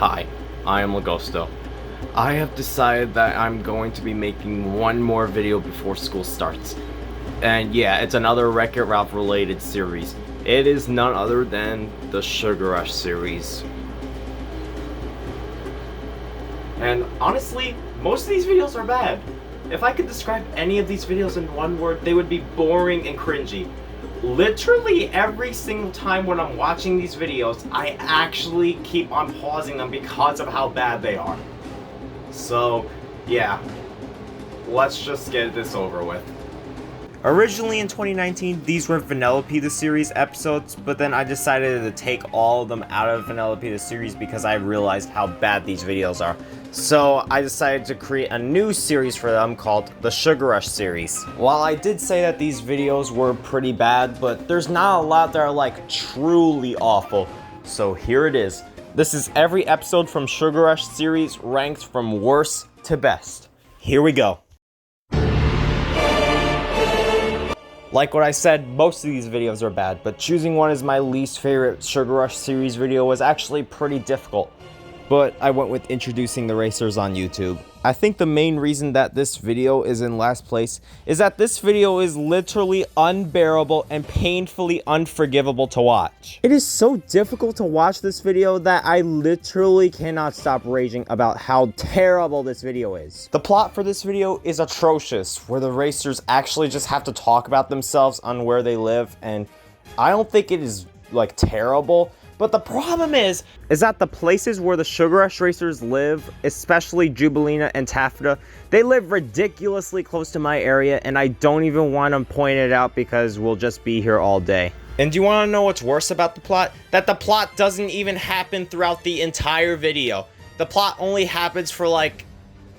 Hi, I am Lagosto. I have decided that I'm going to be making one more video before school starts. And yeah, it's another Wreck-It Ralph related series. It is none other than the Sugar Rush series. And honestly, most of these videos are bad. If I could describe any of these videos in one word, they would be boring and cringy. Literally every single time when I'm watching these videos, I actually keep on pausing them because of how bad they are. So, yeah, let's just get this over with. Originally in 2019, these were Vanellope the Series episodes, but then I decided to take all of them out of Vanellope the Series because I realized how bad these videos are. So I decided to create a new series for them called the Sugar Rush series. While I did say that these videos were pretty bad, but there's not a lot that are like truly awful. So here it is. This is every episode from Sugar Rush series ranked from worst to best. Here we go. Like what I said, most of these videos are bad, but choosing one as my least favorite Sugar Rush series video was actually pretty difficult. But I went with introducing the racers on YouTube. I think the main reason that this video is in last place is that this video is literally unbearable and painfully unforgivable to watch. It is so difficult to watch this video that I literally cannot stop raging about how terrible this video is. The plot for this video is atrocious, where the racers actually just have to talk about themselves on where they live, and I don't think it is like terrible. But the problem is that the places where the Sugar Rush racers live, especially Jubilina and Taffeta, they live ridiculously close to my area, and I don't even want to point it out because we'll just be here all day. And do you want to know what's worse about the plot? That the plot doesn't even happen throughout the entire video. The plot only happens for like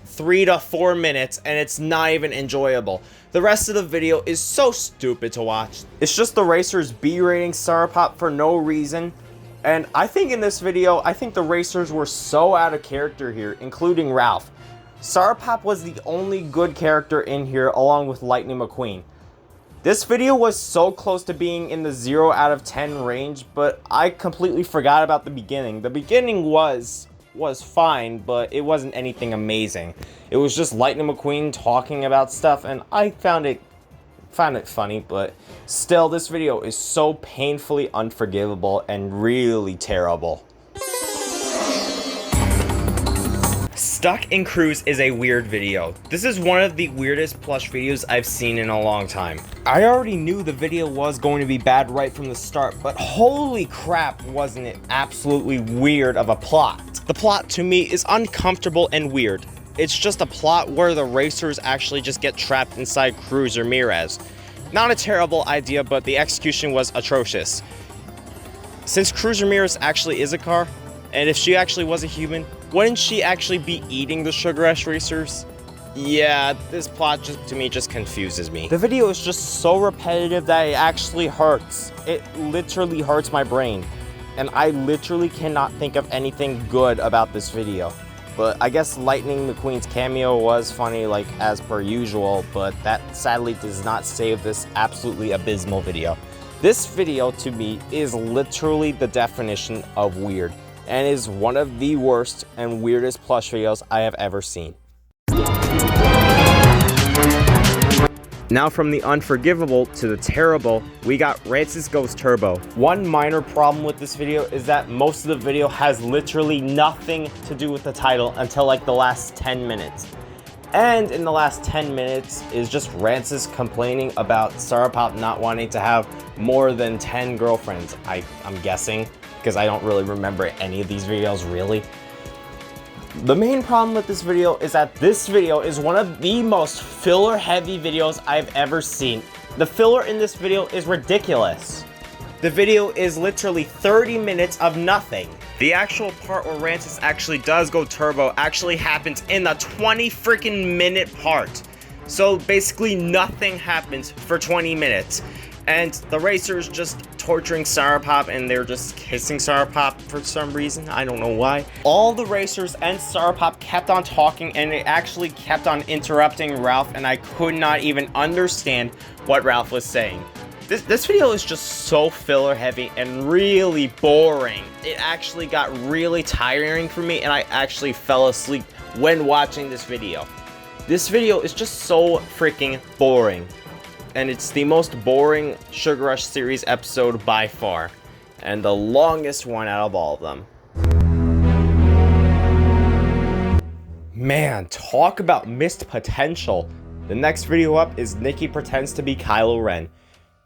3 to 4 minutes, and it's not even enjoyable. The rest of the video is so stupid to watch. It's just the racers berating Sarapop for no reason. And I think in this video, I think the racers were so out of character here, including Ralph. Sarapop was the only good character in here, along with Lightning McQueen. This video was so close to being in the 0 out of 10 range, but I completely forgot about the beginning. The beginning was fine, but it wasn't anything amazing. It was just Lightning McQueen talking about stuff, and I found it funny, but still, this video is so painfully unforgivable and really terrible. Stuck in Cruise is a weird video. This is one of the weirdest plush videos I've seen in a long time. I already knew the video was going to be bad right from the start, but holy crap, wasn't it absolutely weird of a plot. The plot to me is uncomfortable and weird. It's just a plot where the racers actually just get trapped inside Cruz Ramirez. Not a terrible idea, but the execution was atrocious. Since Cruz Ramirez actually is a car, and if she actually was a human, wouldn't she actually be eating the Sugar Rush racers? Yeah, this plot to me just confuses me. The video is just so repetitive that it actually hurts. It literally hurts my brain. And I literally cannot think of anything good about this video. But I guess Lightning McQueen's cameo was funny, like as per usual, but that sadly does not save this absolutely abysmal video. This video to me is literally the definition of weird, and is one of the worst and weirdest plush videos I have ever seen. Now from the unforgivable to the terrible, we got Rancis Goes Turbo. One minor problem with this video is that most of the video has literally nothing to do with the title until like the last 10 minutes. And in the last 10 minutes is just Rancis complaining about Sarapop not wanting to have more than 10 girlfriends, I'm guessing, because I don't really remember any of these videos really. The main problem with this video is that this video is one of the most filler-heavy videos I've ever seen. The filler in this video is ridiculous. The video is literally 30 minutes of nothing. The actual part where Rancis actually does go turbo actually happens in the 20 freaking minute part. So basically nothing happens for 20 minutes. And the racers just torturing Sarapop, and they're just kissing Sarapop for some reason. I don't know why. All the racers and Sarapop kept on talking, and it actually kept on interrupting Ralph, and I could not even understand what Ralph was saying. This video is just so filler heavy and really boring. It actually got really tiring for me, and I actually fell asleep when watching this video. This video is just so freaking boring, and it's the most boring Sugar Rush series episode by far, and the longest one out of all of them. Man, talk about missed potential. The next video up is Nikki pretends to be Kylo Ren.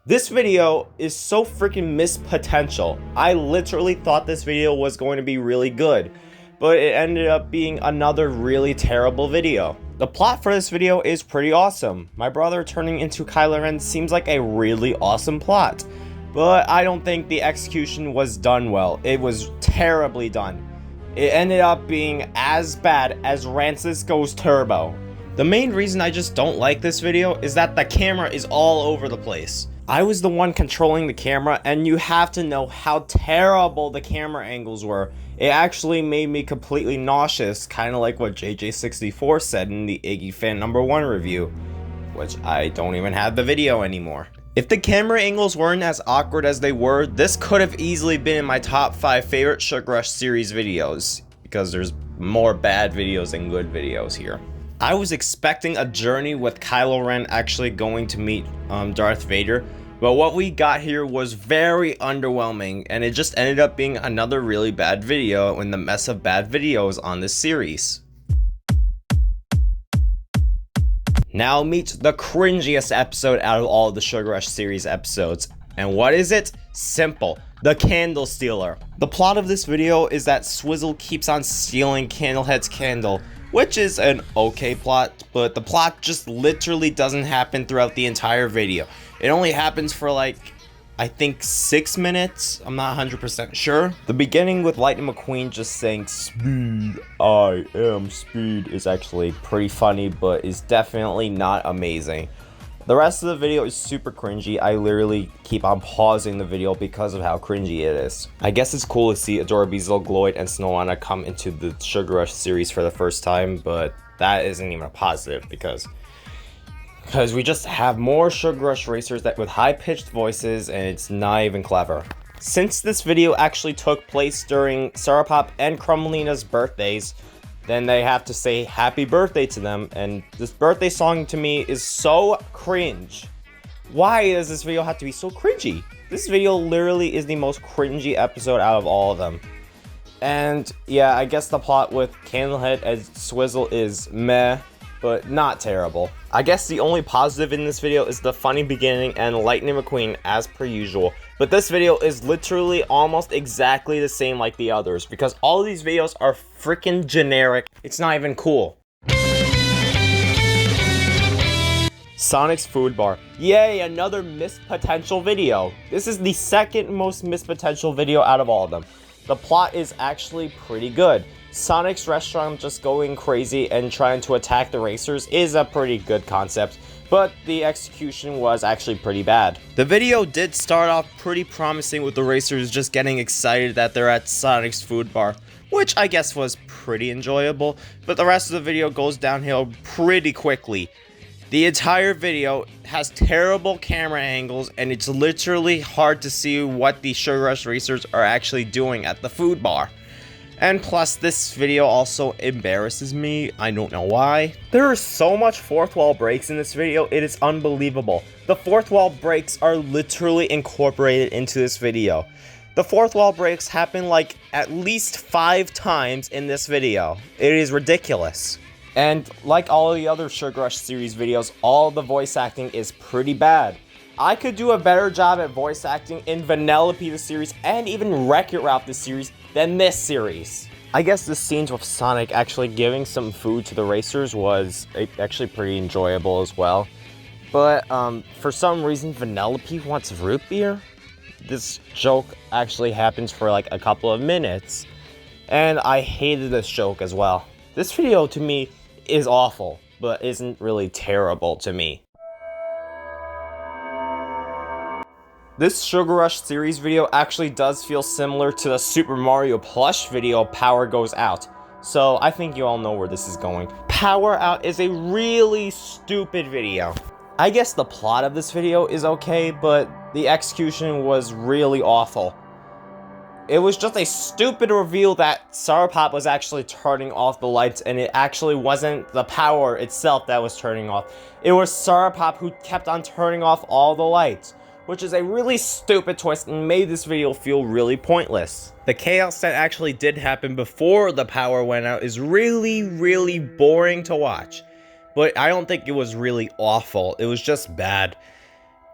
This video is so freaking missed potential. I literally thought this video was going to be really good, but it ended up being another really terrible video. The plot for this video is pretty awesome. My brother turning into Kylo Ren seems like a really awesome plot, but I don't think the execution was done well. It was terribly done. It ended up being as bad as Rancis Goes Turbo. The main reason I just don't like this video is that the camera is all over the place. I was the one controlling the camera, and you have to know how terrible the camera angles were. It actually made me completely nauseous, kind of like what JJ64 said in the Iggy Fan #1 review, which I don't even have the video anymore. If the camera angles weren't as awkward as they were, this could have easily been in my top 5 favorite Sugar Rush series videos, because there's more bad videos than good videos here. I was expecting a journey with Kylo Ren actually going to meet Darth Vader, but what we got here was very underwhelming, and it just ended up being another really bad video in the mess of bad videos on this series. Now meet the cringiest episode out of all of the Sugar Rush series episodes. And what is it? Simple. The Candle Stealer. The plot of this video is that Swizzle keeps on stealing Candlehead's candle, which is an okay plot, but the plot just literally doesn't happen throughout the entire video. It only happens for like, I think 6 minutes. I'm not 100% sure. The beginning with Lightning McQueen just saying, "Speed, I am speed," is actually pretty funny, but is definitely not amazing. The rest of the video is super cringy. I literally keep on pausing the video because of how cringy it is. I guess it's cool to see Adora Beazle, Gloyd, and Snowana come into the Sugar Rush series for the first time, but that isn't even a positive because we just have more Sugar Rush racers that with high-pitched voices, and it's not even clever. Since this video actually took place during Sarapop and Crumelina's birthdays, then they have to say happy birthday to them, and this birthday song to me is so cringe. Why does this video have to be so cringy? This video literally is the most cringy episode out of all of them. And yeah, I guess the plot with Candlehead as Swizzle is meh, but not terrible. I guess the only positive in this video is the funny beginning and Lightning McQueen as per usual. But this video is literally almost exactly the same like the others, because all of these videos are freaking generic. It's not even cool. Sonic's Food Bar. Yay, another missed potential video. This is the second most missed potential video out of all of them. The plot is actually pretty good. Sonic's restaurant just going crazy and trying to attack the racers is a pretty good concept, but the execution was actually pretty bad. The video did start off pretty promising with the racers just getting excited that they're at Sonic's Food Bar, which I guess was pretty enjoyable, but the rest of the video goes downhill pretty quickly. The entire video has terrible camera angles, and it's literally hard to see what the Sugar Rush racers are actually doing at the food bar. And plus, this video also embarrasses me. I don't know why. There are so much fourth wall breaks in this video, it is unbelievable. The fourth wall breaks are literally incorporated into this video. The fourth wall breaks happen like at least 5 times in this video. It is ridiculous. And like all the other Sugar Rush series videos, all the voice acting is pretty bad. I could do a better job at voice acting in Vanellope the series and even Wreck-It Ralph the series than this series. I guess the scenes with Sonic actually giving some food to the racers was actually pretty enjoyable as well. But for some reason Vanellope wants root beer? This joke actually happens for like a couple of minutes, and I hated this joke as well. This video to me is awful, but isn't really terrible to me. This Sugar Rush series video actually does feel similar to the Super Mario plush video Power Goes Out, so I think you all know where this is going. Power Out is a really stupid video. I guess the plot of this video is okay, but the execution was really awful. It was just a stupid reveal that Sarapop was actually turning off the lights, and it actually wasn't the power itself that was turning off. It was Sarapop who kept on turning off all the lights, which is a really stupid twist and made this video feel really pointless. The chaos that actually did happen before the power went out is really boring to watch, but I don't think it was really awful. It was just bad.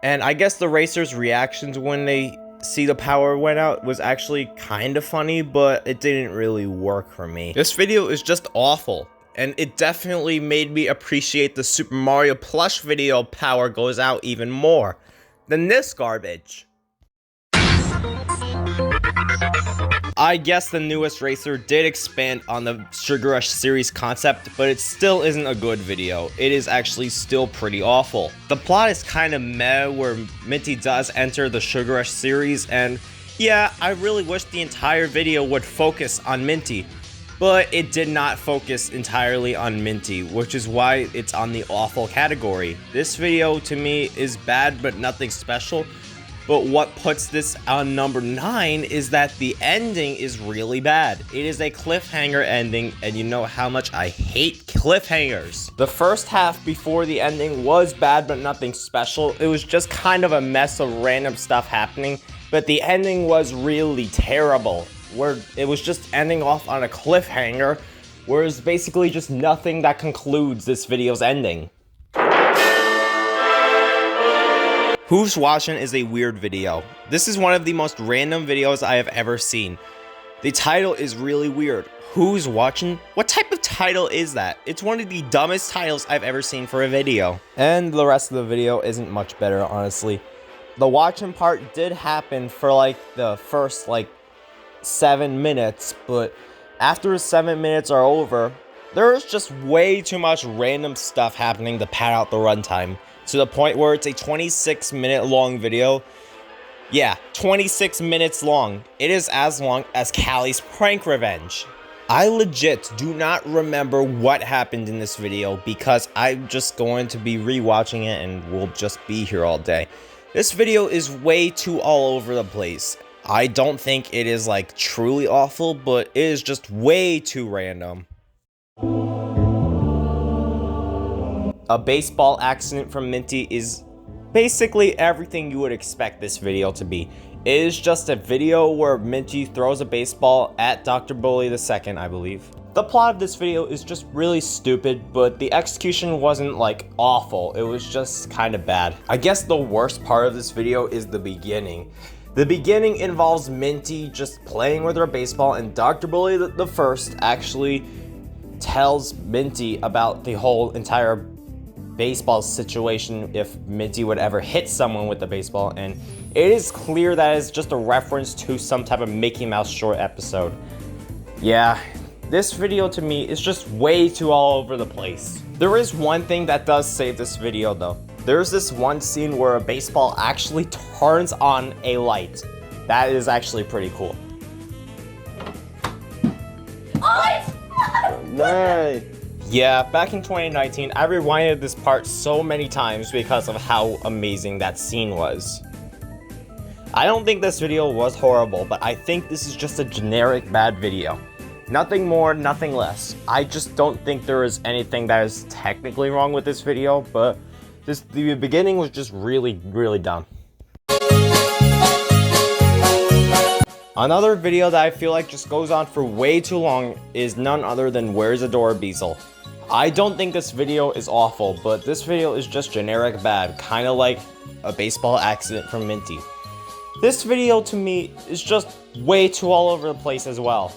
And I guess the racers' reactions when they see the power went out was actually kind of funny, but it didn't really work for me. This video is just awful, and it definitely made me appreciate the Super Mario plush video Power Goes Out even more than this garbage. I guess the newest racer did expand on the Sugar Rush series concept, but it still isn't a good video. It is actually still pretty awful. The plot is kind of meh where Minty does enter the Sugar Rush series, and yeah, I really wish the entire video would focus on Minty, but it did not focus entirely on Minty, which is why it's on the awful category. This video to me is bad but nothing special. But what puts this on number 9 is that the ending is really bad. It is a cliffhanger ending, and you know how much I hate cliffhangers. The first half before the ending was bad but nothing special. It was just kind of a mess of random stuff happening, but the ending was really terrible, where it was just ending off on a cliffhanger, where it's basically just nothing that concludes this video's ending. Who's Watching is a weird video. This is one of the most random videos I have ever seen. The title is really weird. Who's Watching? What type of title is that? It's one of the dumbest titles I've ever seen for a video. And the rest of the video isn't much better, honestly. The watching part did happen for like the first 7 minutes, but after 7 minutes are over, there is just way too much random stuff happening to pad out the runtime, to the point where it's a 26-minute long video. Yeah, 26 minutes long. It is as long as Callie's Prank Revenge. I legit do not remember what happened in this video because I'm just going to be rewatching it and we'll just be here all day. This video is way too all over the place. I don't think it is truly awful, but it is just way too random. A baseball accident from Minty is basically everything you would expect this video to be. It is just a video where Minty throws a baseball at Dr. Bully II, I believe. The plot of this video is just really stupid, but the execution wasn't awful. It was just kind of bad. I guess the worst part of this video is the beginning. The beginning involves Minty just playing with her baseball, and Dr. Bully I actually tells Minty about the whole entire baseball situation if Minty would ever hit someone with the baseball, and it is clear that it's just a reference to some type of Mickey Mouse short episode. Yeah, this video to me is just way too all over the place. There is one thing that does save this video though. There's this one scene where a baseball actually turns on a light. That is actually pretty cool. Nice. Yeah, back in 2019, I rewinded this part so many times because of how amazing that scene was. I don't think this video was horrible, but I think this is just a generic bad video. Nothing more, nothing less. I just don't think there is anything that is technically wrong with this video, but the beginning was just really dumb. Another video that I feel like just goes on for way too long is none other than Where's Adora Beazle. I don't think this video is awful, but this video is just generic bad, kinda like a baseball accident from Minty. This video to me is just way too all over the place as well.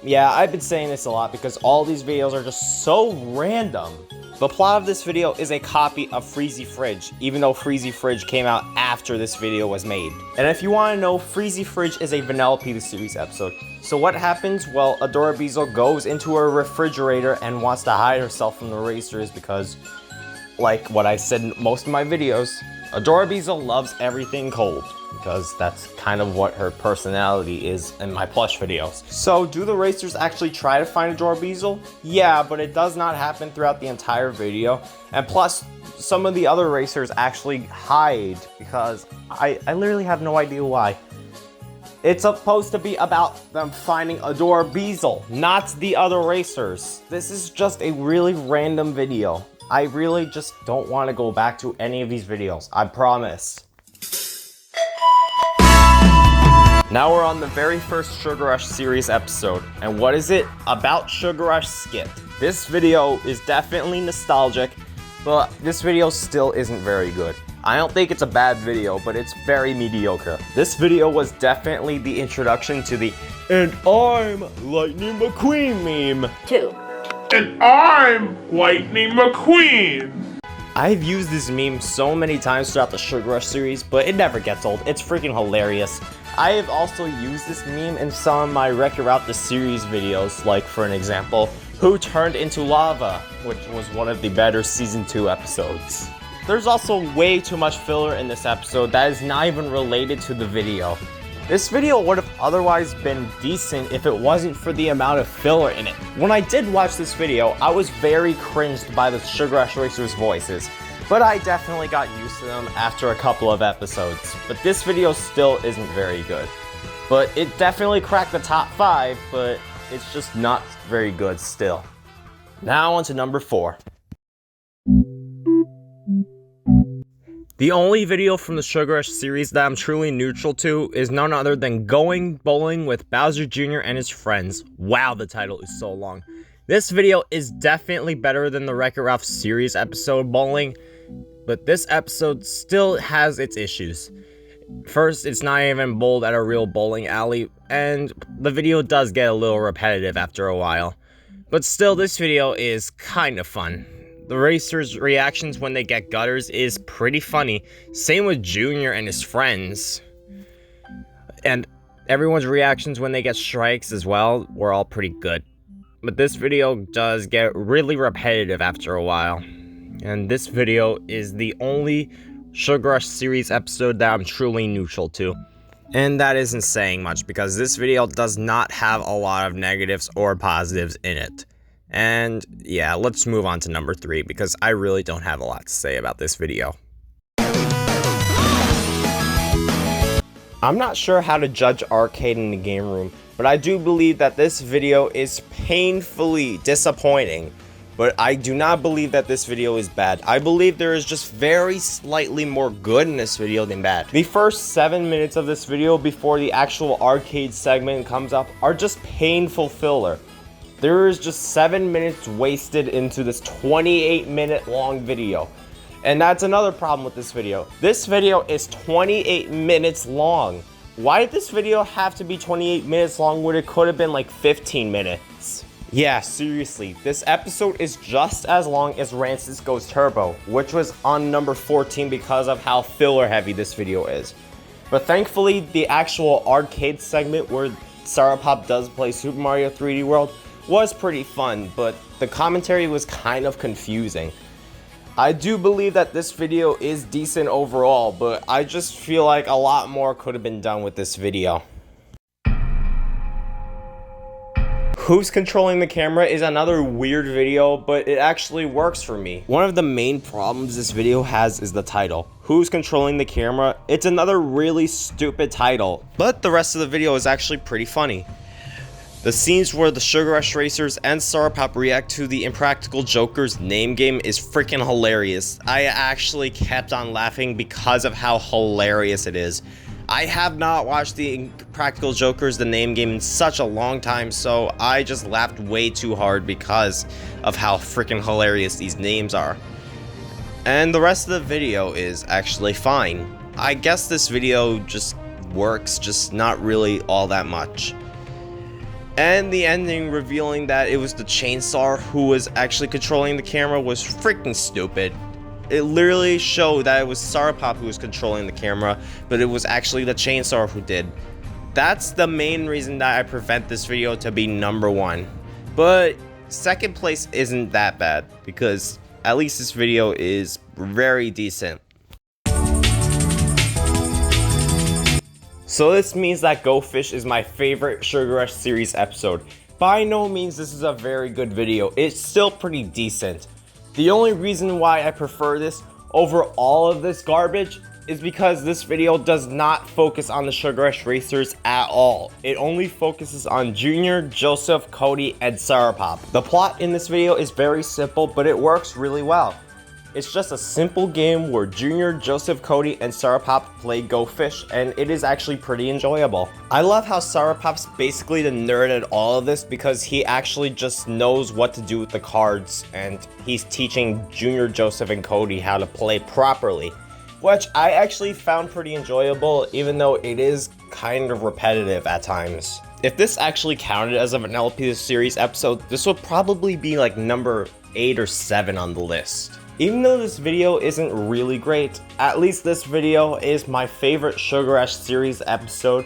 Yeah, I've been saying this a lot because all these videos are just so random. The plot of this video is a copy of Freezy Fridge, even though Freezy Fridge came out after this video was made. And if you want to know, Freezy Fridge is a Vanellope the Series episode. So what happens? Well, Adora Beazle goes into her refrigerator and wants to hide herself from the racers because, like what I said in most of my videos, Adora Beazle loves everything cold, because that's kind of what her personality is in my plush videos. So do the racers actually try to find Adora Beazle? Yeah, but it does not happen throughout the entire video. And plus, some of the other racers actually hide, because I literally have no idea why. It's supposed to be about them finding Adora Beazle, not the other racers. This is just a really random video. I really just don't want to go back to any of these videos, I promise. Now we're on the very first Sugar Rush series episode, and what is it? About Sugar Rush Skit. This video is definitely nostalgic, but this video still isn't very good. I don't think it's a bad video, but it's very mediocre. This video was definitely the introduction to the "And I'm Lightning McQueen" meme. 2. And I'm Lightning McQueen! I've used this meme so many times throughout the Sugar Rush series, but it never gets old. It's freaking hilarious. I have also used this meme in some of my Wreck-It Ralph the series videos, like for an example, Who Turned Into Lava, which was one of the better Season 2 episodes. There's also way too much filler in this episode that is not even related to the video. This video would have otherwise been decent if it wasn't for the amount of filler in it. When I did watch this video, I was very cringed by the Sugar Rush Racers' voices, but I definitely got used to them after a couple of episodes. But this video still isn't very good. But it definitely cracked the top 5, but it's just not very good still. Now on to number 4. The only video from the Sugar Rush series that I'm truly neutral to is none other than Going Bowling with Bowser Jr. and his friends. Wow, the title is so long. This video is definitely better than the Wreck-It Ralph series episode Bowling, but this episode still has its issues. First, it's not even bowled at a real bowling alley, and the video does get a little repetitive after a while. But still, this video is kind of fun. The racers' reactions when they get gutters is pretty funny. Same with Junior and his friends. And everyone's reactions when they get strikes as well were all pretty good. But this video does get really repetitive after a while. And this video is the only Sugar Rush series episode that I'm truly neutral to. And that isn't saying much because this video does not have a lot of negatives or positives in it. And yeah, let's move on to number 3 because I really don't have a lot to say about this video. I'm not sure how to judge Arcade in the Game Room, but I do believe that this video is painfully disappointing. But I do not believe that this video is bad. I believe there is just very slightly more good in this video than bad. The first 7 minutes of this video before the actual arcade segment comes up are just painful filler. There is just 7 minutes wasted into this 28-minute long video. And that's another problem with this video. This video is 28 minutes long. Why did this video have to be 28 minutes long when it could have been like 15 minutes? Yeah, seriously, this episode is just as long as Rancis Goes Turbo, which was on number 14 because of how filler heavy this video is. But thankfully, the actual arcade segment where Sarah Pop does play Super Mario 3D World was pretty fun, but the commentary was kind of confusing. I do believe that this video is decent overall, but I just feel like a lot more could have been done with this video. Who's Controlling the Camera is another weird video, but it actually works for me. One of the main problems this video has is the title. Who's Controlling the Camera? It's another really stupid title, but the rest of the video is actually pretty funny. The scenes where the Sugar Rush Racers and Sarah Pop react to the Impractical Jokers name game is freaking hilarious. I actually kept on laughing because of how hilarious it is. I have not watched the Impractical Jokers the name game in such a long time, so I just laughed way too hard because of how freaking hilarious these names are. And the rest of the video is actually fine. I guess this video just works, just not really all that much. And the ending revealing that it was the Chainsaw who was actually controlling the camera was freaking stupid. It literally showed that it was Sarah Pop who was controlling the camera, but it was actually the Chainsaw who did. That's the main reason that I prevent this video to be number 1. But second place isn't that bad, because at least this video is very decent. So this means that Go Fish is my favorite Sugar Rush series episode. By no means this is a very good video, it's still pretty decent. The only reason why I prefer this over all of this garbage is because this video does not focus on the Sugar Rush Racers at all. It only focuses on Junior, Joseph, Cody, and Sour Pop. The plot in this video is very simple, but it works really well. It's just a simple game where Junior, Joseph, Cody, and Sour Pop play Go Fish, and it is actually pretty enjoyable. I love how Sour Pop's basically the nerd at all of this because he actually just knows what to do with the cards, and he's teaching Junior, Joseph, and Cody how to play properly, which I actually found pretty enjoyable, even though it is kind of repetitive at times. If this actually counted as a Vanellope series episode, this would probably be like number 8 or 7 on the list. Even though this video isn't really great, at least this video is my favorite Sugar Rush series episode,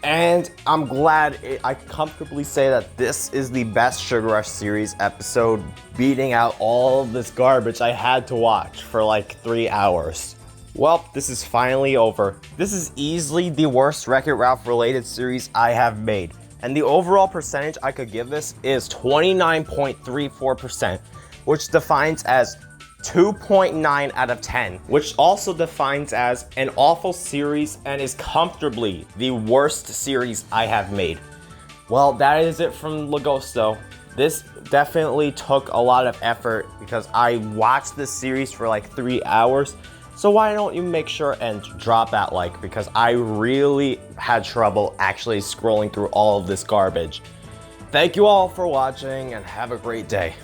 and I'm glad I comfortably say that this is the best Sugar Rush series episode, beating out all of this garbage I had to watch for like 3 hours. Well, this is finally over. This is easily the worst Wreck-It Ralph related series I have made, and the overall percentage I could give this is 29.34%, which defines as 2.9 out of 10, which also defines as an awful series and is comfortably the worst series I have made. Well, that is it from Lagosto. This definitely took a lot of effort because I watched this series for like 3 hours. So why don't you make sure and drop that like, because I really had trouble actually scrolling through all of this garbage. Thank you all for watching and have a great day.